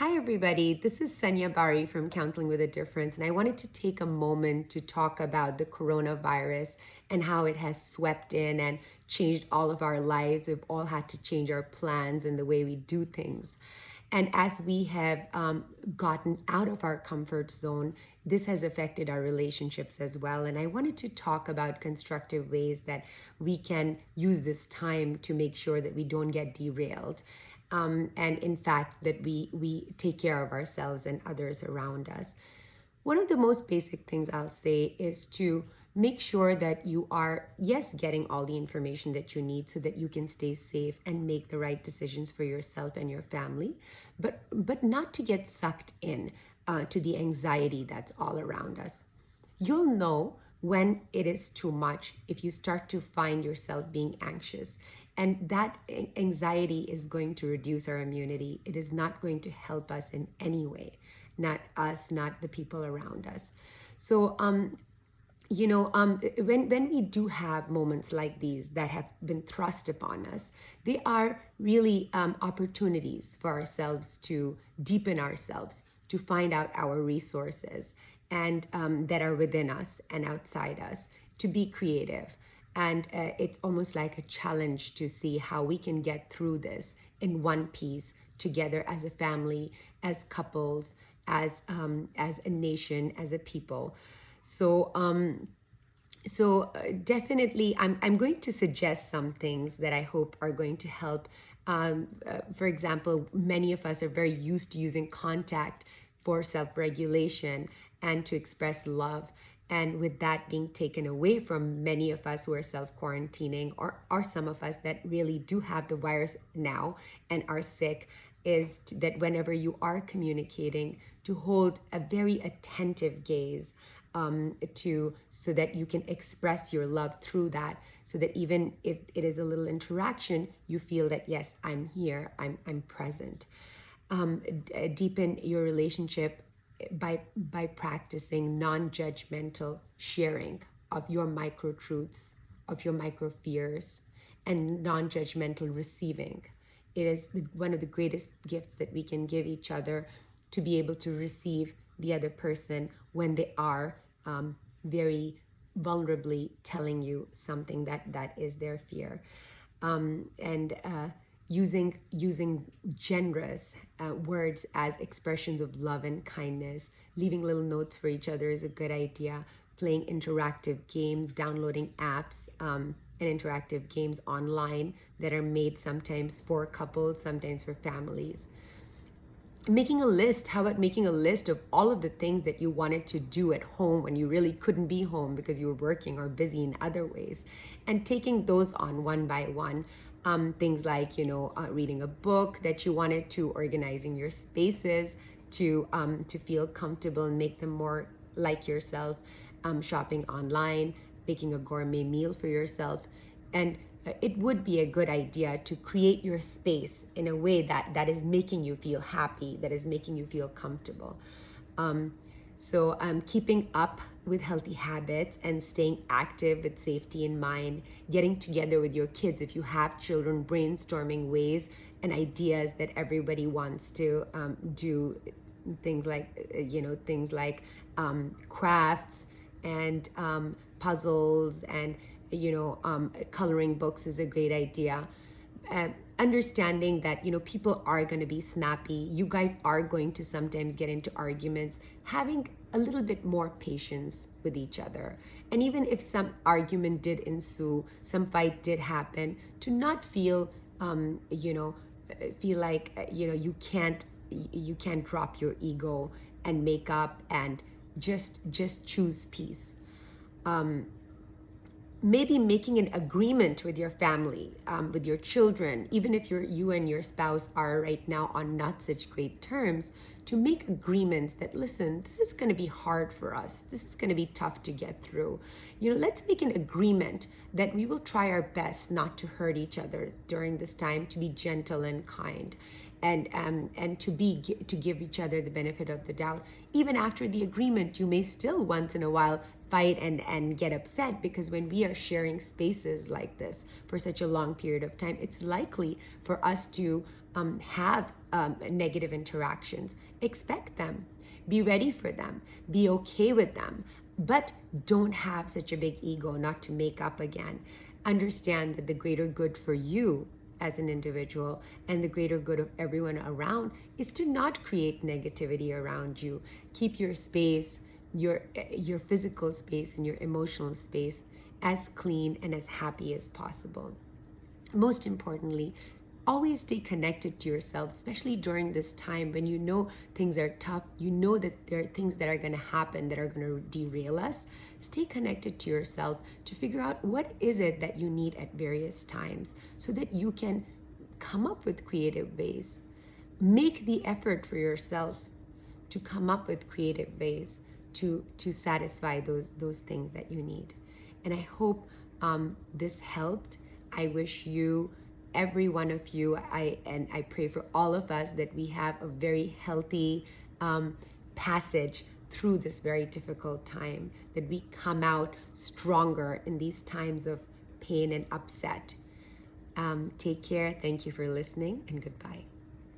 Hi, everybody. This is Sanya Bari from Counseling with a Difference, and I wanted to take a moment to talk about the coronavirus and how it has swept in and changed all of our lives. We've all had to change our plans and the way we do things. And as we have gotten out of our comfort zone, this has affected our relationships as well. And I wanted to talk about constructive ways that we can use this time to make sure that we don't get derailed. And in fact, that we take care of ourselves and others around us. One of the most basic things I'll say is to make sure that you are, yes, getting all the information that you need so that you can stay safe and make the right decisions for yourself and your family, but not to get sucked in to the anxiety that's all around us. You'll know when it is too much if you start to find yourself being anxious. And that anxiety is going to reduce our immunity. It is not going to help us in any way, not us, not the people around us. So, when we do have moments like these that have been thrust upon us, they are really opportunities for ourselves to deepen ourselves, to find out our resources and that are within us and outside us, to be creative. And it's almost like a challenge to see how we can get through this in one piece together as a family, as couples, as a nation, as a people. So, definitely, I'm going to suggest some things that I hope are going to help. For example, many of us are very used to using contact for self-regulation and to express love. And with that being taken away from many of us who are self-quarantining, or some of us that really do have the virus now and are sick, that whenever you are communicating, to hold a very attentive gaze so that you can express your love through that, so that even if it is a little interaction, you feel that, yes, I'm here, I'm present. Deepen your relationship by practicing non-judgmental sharing of your micro truths, of your micro fears, and non-judgmental receiving. It is one of the greatest gifts that we can give each other, to be able to receive the other person when they are very vulnerably telling you something that is their fear. And using generous words as expressions of love and kindness, leaving little notes for each other is a good idea. Playing interactive games, downloading apps and interactive games online that are made sometimes for couples, sometimes for families. Making a list. How about making a list of all of the things that you wanted to do at home when you really couldn't be home because you were working or busy in other ways, and taking those on one by one. Things like, reading a book that you wanted to, organizing your spaces to feel comfortable and make them more like yourself, shopping online, making a gourmet meal for yourself. And it would be a good idea to create your space in a way that is making you feel happy, that is making you feel comfortable. Keeping up with healthy habits and staying active with safety in mind, getting together with your kids if you have children, brainstorming ways and ideas that everybody wants to do, things like crafts and puzzles and coloring books is a great idea. Understanding that people are going to be snappy, you guys are going to sometimes get into arguments, having a little bit more patience with each other. And even if some argument did ensue, some fight did happen, to not feel like you can't drop your ego and make up and just choose peace. Maybe making an agreement with your family, with your children, even if you and your spouse are right now on not such great terms, to make agreements that, listen, this is going to be hard for us. This is going to be tough to get through. Let's make an agreement that we will try our best not to hurt each other during this time, to be gentle and kind, and to give each other the benefit of the doubt. Even after the agreement, you may still once in a while fight and get upset, because when we are sharing spaces like this for such a long period of time, it's likely for us to have negative interactions. Expect them, be ready for them, be okay with them, but don't have such a big ego not to make up again. Understand that the greater good for you as an individual and the greater good of everyone around is to not create negativity around you. Keep your space, your physical space and your emotional space as clean and as happy as possible. Most importantly, always stay connected to yourself, especially during this time when you know things are tough, you know that there are things that are going to happen that are going to derail us. Stay connected to yourself to figure out what is it that you need at various times so that you can come up with creative ways. Make the effort for yourself to come up with creative ways to satisfy those things that you need. And I hope this helped. I wish you, every one of you, I pray for all of us that we have a very healthy passage through this very difficult time, that we come out stronger in these times of pain and upset. Take care. Thank you for listening, and goodbye.